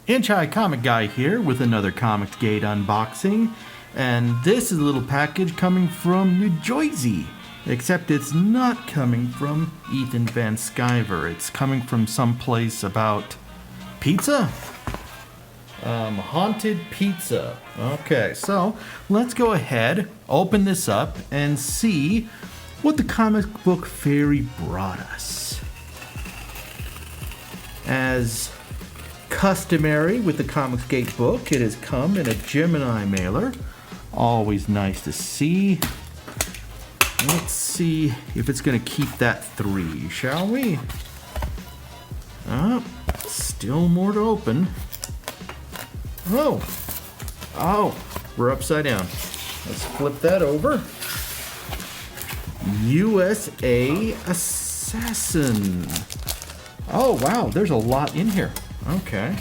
Inch High Comic Guy here with another Comics Gate unboxing, and this is a little package coming from New Jersey, except it's not coming from Ethan Van Sciver. It's coming from someplace about pizza? Haunted pizza. Okay, so let's go ahead, open this up, and see what the comic book fairy brought us. As customary with the Comics Gate book, it has come in a Gemini mailer. Always nice to see. Let's see if it's going to keep that 3, shall we? Still more to open. Oh, we're upside down. Let's flip that over. USAssassin. Oh, wow, there's a lot in here. Okay.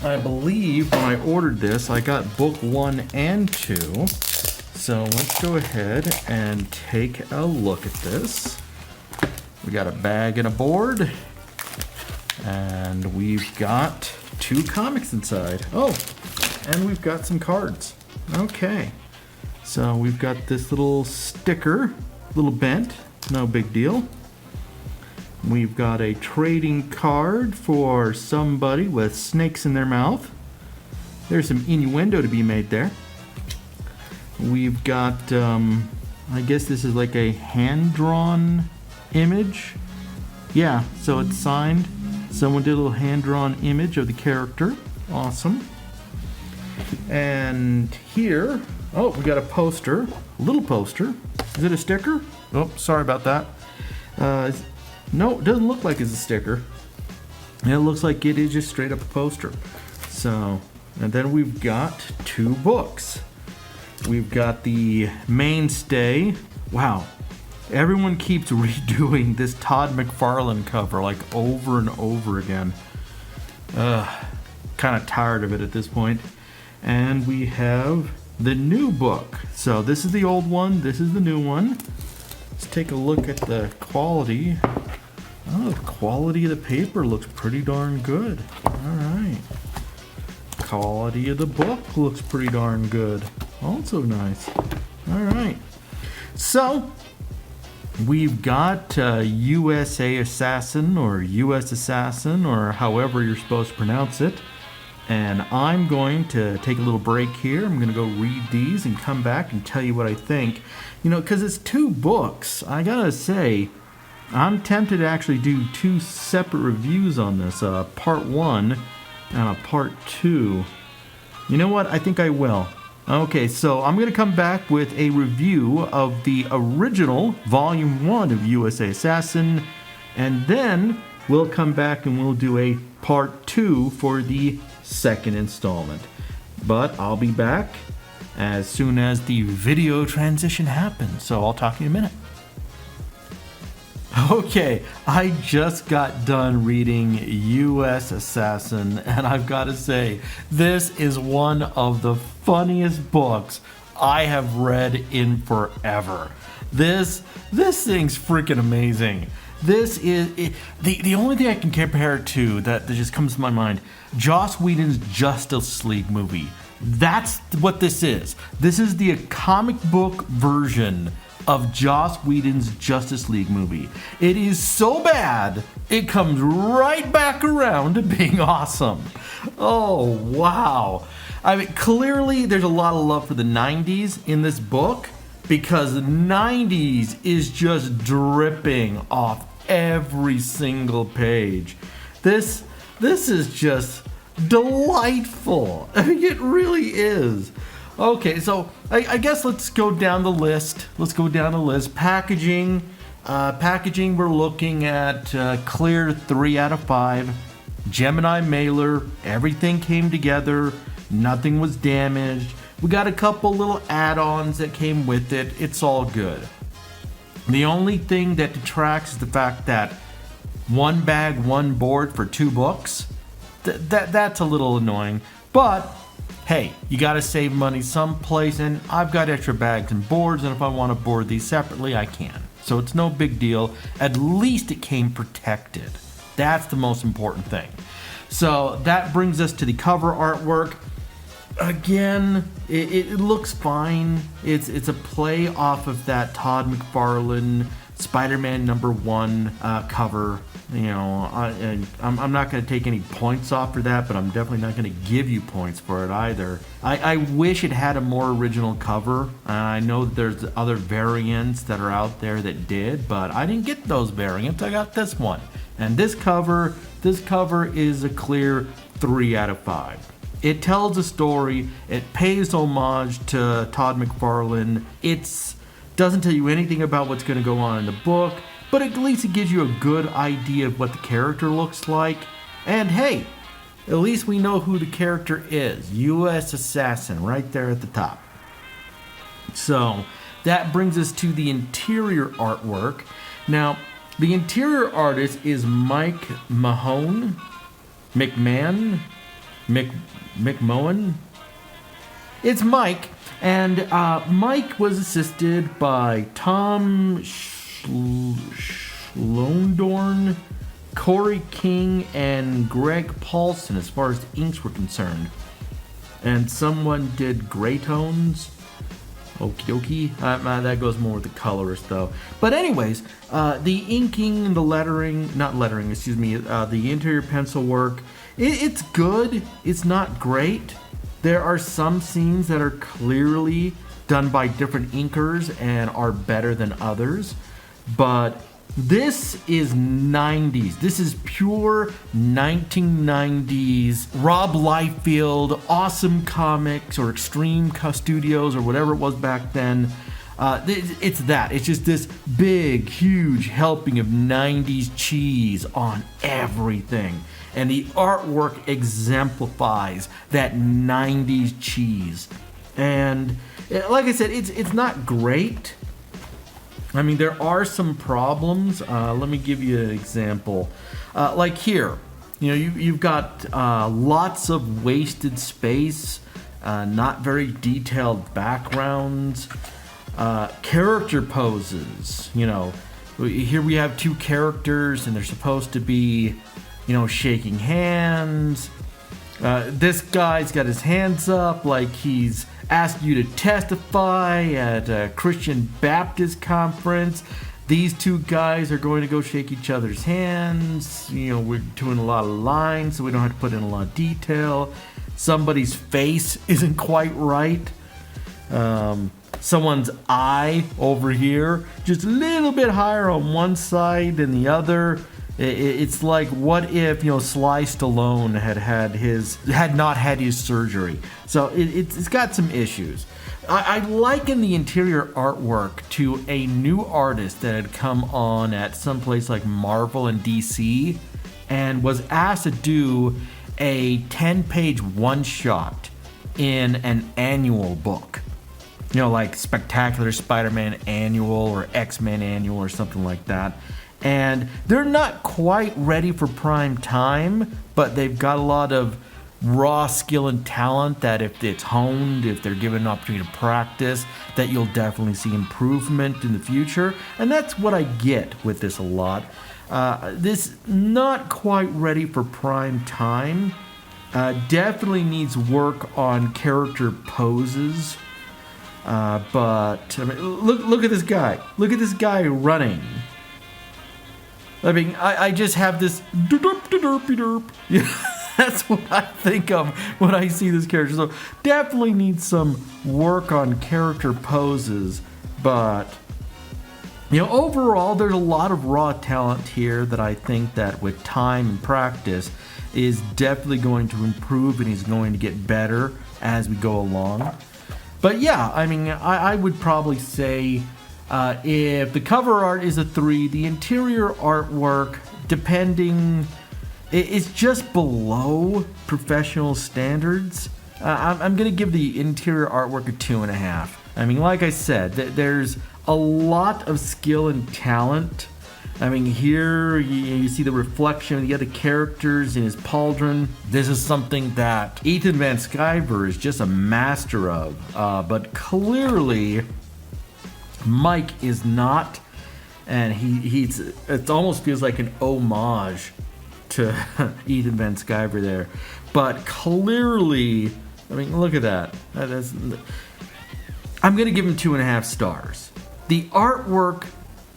I believe when I ordered this, I got book 1 and 2. So let's go ahead and take a look at this. We got a bag and a board. And we've got 2 comics inside. Oh, and we've got some cards. Okay. So we've got this little sticker, a little bent, no big deal. We've got a trading card for somebody with snakes in their mouth. There's some innuendo to be made there. We've got, I guess this is like a hand-drawn image. Yeah, so it's signed. Someone did a little hand-drawn image of the character. Awesome. And here, oh, we got a poster, a little poster. Is it a sticker? Oh, sorry about that. No, it doesn't look like it's a sticker. It looks like it is just straight up a poster. So, and then we've got 2 books. We've got the mainstay. Wow. Everyone keeps redoing this Todd McFarlane cover like over and over again. Kind of tired of it at this point. And we have the new book. So this is the old one, this is the new one. Let's take a look at the quality. Oh, the quality of the paper looks pretty darn good. Alright. Quality of the book looks pretty darn good. Also nice. Alright. So, we've got USAssassin or USAssassin or however you're supposed to pronounce it. And I'm going to take a little break here. I'm going to go read these and come back and tell you what I think. You know, because it's 2 books, I gotta say, I'm tempted to actually do 2 separate reviews on this. Part 1 and a part 2. You know what? I think I will. Okay, so I'm going to come back with a review of the original Volume 1 of USAssassin. And then we'll come back and we'll do a part 2 for the 2nd installment. But I'll be back as soon as the video transition happens. So I'll talk to you in a minute. Okay, I just got done reading USAssassin, and I've got to say, this is one of the funniest books I have read in forever. This thing's freaking amazing. This is the only thing I can compare it to that just comes to my mind. Joss Whedon's Justice League movie. That's what this is. This is the comic book version of Joss Whedon's Justice League movie. It is so bad, it comes right back around to being awesome. Oh, wow. I mean, clearly there's a lot of love for the 90s in this book because the 90s is just dripping off every single page. This is just delightful. I mean, it really is. Okay, so I guess let's go down the list. Packaging. We're looking at clear 3 out of 5. Gemini mailer. Everything came together. Nothing was damaged. We got a couple little add-ons that came with it. It's all good. The only thing that detracts is the fact that 1 bag, 1 board for 2 books. That's a little annoying. But hey, you gotta save money someplace, and I've got extra bags and boards, and if I want to board these separately, I can. So it's no big deal. At least it came protected. That's the most important thing. So that brings us to the cover artwork. Again, it looks fine. It's a play off of that Todd McFarlane Spider-Man #1 cover. You know, I'm not going to take any points off for that, but I'm definitely not going to give you points for it either. I wish it had a more original cover. I know that there's other variants that are out there that did, but I didn't get those variants. I got this one. And this cover is a clear 3 out of 5. It tells a story. It pays homage to Todd McFarlane. It doesn't tell you anything about what's going to go on in the book, but at least it gives you a good idea of what the character looks like. And hey, at least we know who the character is. U.S. Assassin, right there at the top. So that brings us to the interior artwork. Now, the interior artist is Mike McMahon. It's Mike, and Mike was assisted by Tom Schlondorn, Corey King, and Greg Poulton as far as the inks were concerned. And someone did gray tones. Okie dokie. That goes more with the colorist though. But anyways, the inking and the the interior pencil work, it's good. It's not great. There are some scenes that are clearly done by different inkers and are better than others. But this is 90s. This is pure 1990s Rob Liefeld, Awesome Comics or Extreme Studios or whatever it was back then. It's that. It's just this big, huge helping of 90s cheese on everything. And the artwork exemplifies that 90s cheese. And like I said, it's not great. I mean, there are some problems. Let me give you an example. Like here, you know, you've got lots of wasted space, not very detailed backgrounds, character poses. You know, here we have 2 characters and they're supposed to be, you know, shaking hands. This guy's got his hands up like he's asked you to testify at a Christian Baptist conference. These 2 guys are going to go shake each other's hands. You know, we're doing a lot of lines, so we don't have to put in a lot of detail. Somebody's face isn't quite right. Someone's eye over here, just a little bit higher on one side than the other. It's like, what if, you know, Sly Stallone had not had his surgery? So it's got some issues. I liken the interior artwork to a new artist that had come on at some place like Marvel and DC and was asked to do a 10-page one-shot in an annual book. You know, like Spectacular Spider-Man Annual or X-Men Annual or something like that. And they're not quite ready for prime time, but they've got a lot of raw skill and talent that if it's honed, if they're given an opportunity to practice, that you'll definitely see improvement in the future. And that's what I get with this a lot. This not quite ready for prime time. Definitely needs work on character poses. But I mean, look at this guy. Look at this guy running. I mean, I just have this derp. Yeah, that's what I think of when I see this character. So definitely needs some work on character poses. But, you know, overall, there's a lot of raw talent here that I think that with time and practice is definitely going to improve and he's going to get better as we go along. But yeah, I mean, I would probably say if the cover art is a 3, the interior artwork, depending, it's just below professional standards. I'm going to give the interior artwork a 2.5. I mean, like I said, there's a lot of skill and talent. I mean, here you see the reflection of the other characters in his pauldron. This is something that Ethan Van Sciver is just a master of. But clearly, Mike is not. And it almost feels like an homage to Ethan Van Sciver there. But clearly, I mean, look at that. I'm going to give him 2.5 stars. The artwork,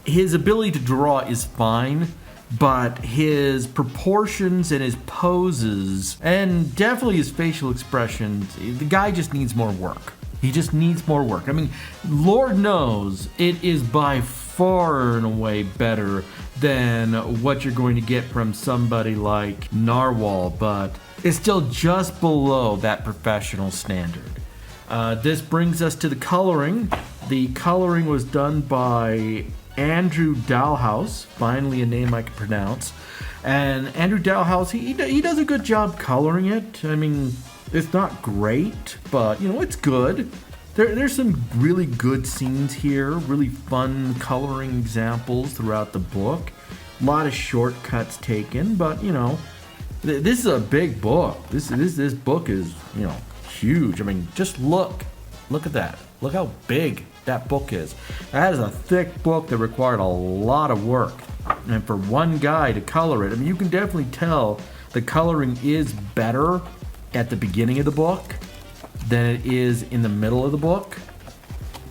his ability to draw is fine, but his proportions and his poses, and definitely his facial expressions, the guy just needs more work. He just needs more work. I mean, Lord knows it is by far and away better than what you're going to get from somebody like Narwhal, but it's still just below that professional standard. This brings us to the coloring. The coloring was done by Andrew Dalhouse, finally a name I can pronounce. And Andrew Dalhouse, he does a good job coloring it. I mean, it's not great, but, you know, it's good. There's some really good scenes here, really fun coloring examples throughout the book. A lot of shortcuts taken, but, you know, this is a big book. This book is, you know, huge. I mean, just look at that. Look how big that book is. That is a thick book that required a lot of work. And for one guy to color it, I mean, you can definitely tell the coloring is better at the beginning of the book than it is in the middle of the book.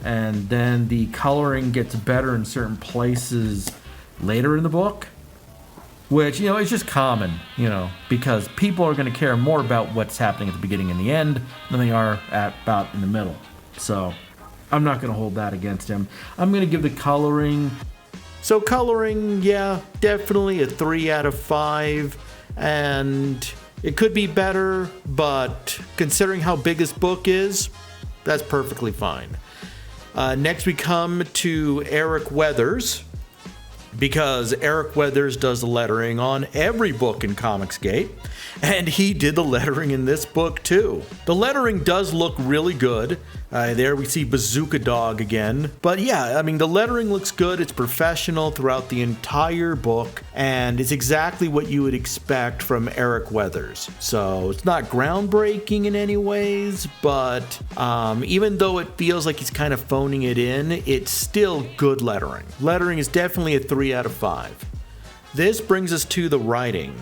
And then the coloring gets better in certain places later in the book, which, you know, is just common, you know, because people are going to care more about what's happening at the beginning and the end than they are about in the middle. So I'm not going to hold that against him. I'm going to give the coloring. So coloring, yeah, definitely a 3 out of 5. And it could be better, but considering how big this book is, that's perfectly fine. Next we come to Eric Weathers, because Eric Weathers does the lettering on every book in Comicsgate, and he did the lettering in this book too. The lettering does look really good. There we see Bazooka Dog again. But yeah, I mean, the lettering looks good. It's professional throughout the entire book, and it's exactly what you would expect from Eric Weathers. So it's not groundbreaking in any ways, but even though it feels like he's kind of phoning it in, it's still good lettering. Lettering is definitely a 3 out of 5. This brings us to the writing.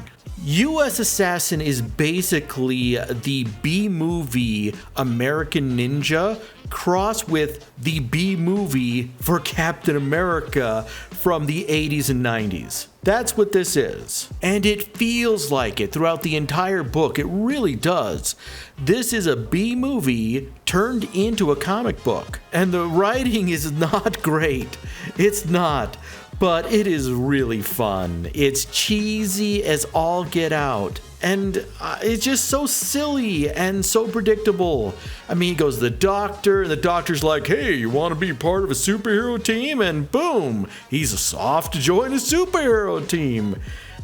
U.S. Assassin is basically the B-movie American Ninja crossed with the B-movie for Captain America from the 80s and 90s. That's what this is. And it feels like it throughout the entire book. It really does. This is a B-movie turned into a comic book. And the writing is not great. It's not. But it is really fun. It's cheesy as all get out. And it's just so silly and so predictable. I mean, he goes to the doctor, and the doctor's like, hey, you want to be part of a superhero team? And boom, he's off to join a superhero team.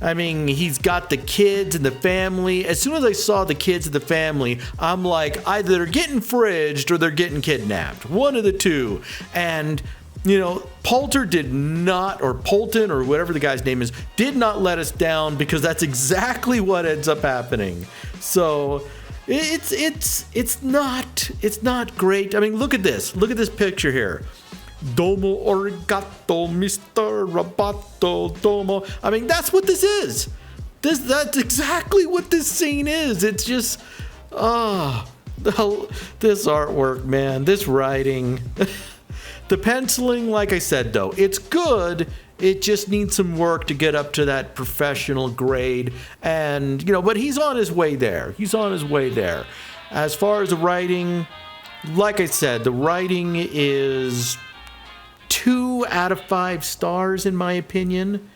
I mean, he's got the kids and the family. As soon as I saw the kids and the family, I'm like, either they're getting fridged or they're getting kidnapped. One of the two. And you know, Poulton or whatever the guy's name is, did not let us down, because that's exactly what ends up happening. So it's not great. I mean, look at this. Look at this picture here. Domo arigato, Mr. Roboto Domo. I mean, that's what this is. That's exactly what this scene is. It's just, this artwork, man, this writing. The penciling, like I said, though, it's good. It just needs some work to get up to that professional grade. And, you know, but he's on his way there. He's on his way there. As far as the writing, like I said, the writing is 2 out of 5 stars, in my opinion.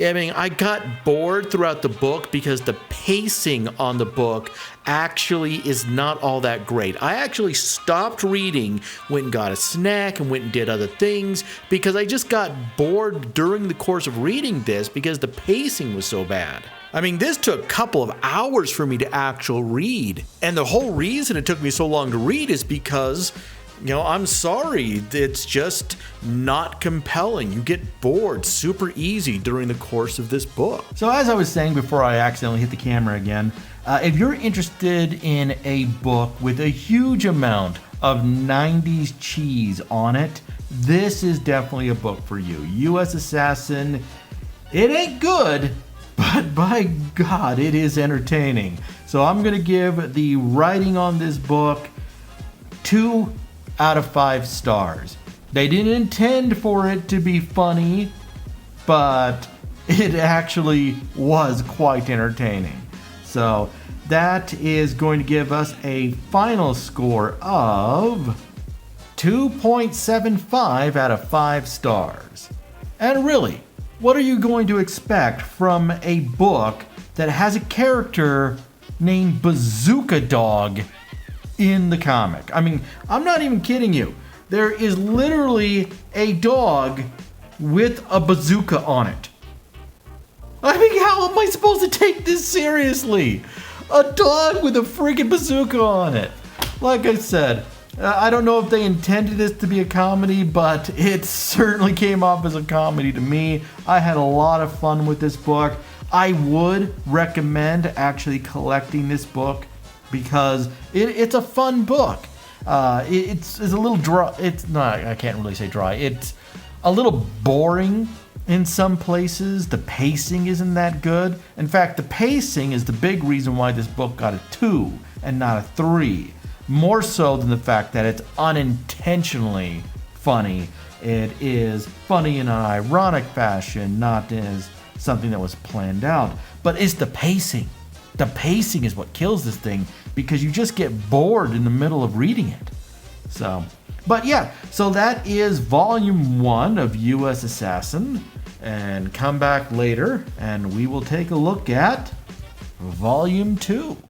I mean, I got bored throughout the book because the pacing on the book actually is not all that great. I actually stopped reading, went and got a snack, and went and did other things because I just got bored during the course of reading this because the pacing was so bad. I mean, this took a couple of hours for me to actually read. And the whole reason it took me so long to read is because, you know, I'm sorry, it's just not compelling. You get bored super easy during the course of this book. So as I was saying before I accidentally hit the camera again, if you're interested in a book with a huge amount of 90s cheese on it, this is definitely a book for you. U.S. Assassin, it ain't good, but by God, it is entertaining. So I'm going to give the writing on this book 2 out of 5 stars. They didn't intend for it to be funny, but it actually was quite entertaining. So that is going to give us a final score of 2.75 out of 5 stars. And really, what are you going to expect from a book that has a character named Bazooka Dog in the comic? I mean, I'm not even kidding you. There is literally a dog with a bazooka on it. I mean, how am I supposed to take this seriously? A dog with a freaking bazooka on it. Like I said, I don't know if they intended this to be a comedy, but it certainly came off as a comedy to me. I had a lot of fun with this book. I would recommend actually collecting this book because it's a fun book. It's a little dry. It's not, I can't really say dry. It's a little boring in some places. The pacing isn't that good. In fact, the pacing is the big reason why this book got a 2 and not a 3. More so than the fact that it's unintentionally funny. It is funny in an ironic fashion, not as something that was planned out. But it's the pacing. The pacing is what kills this thing because you just get bored in the middle of reading it. So, but yeah, so that is Volume 1 of U.S. Assassin. And come back later and we will take a look at Volume 2.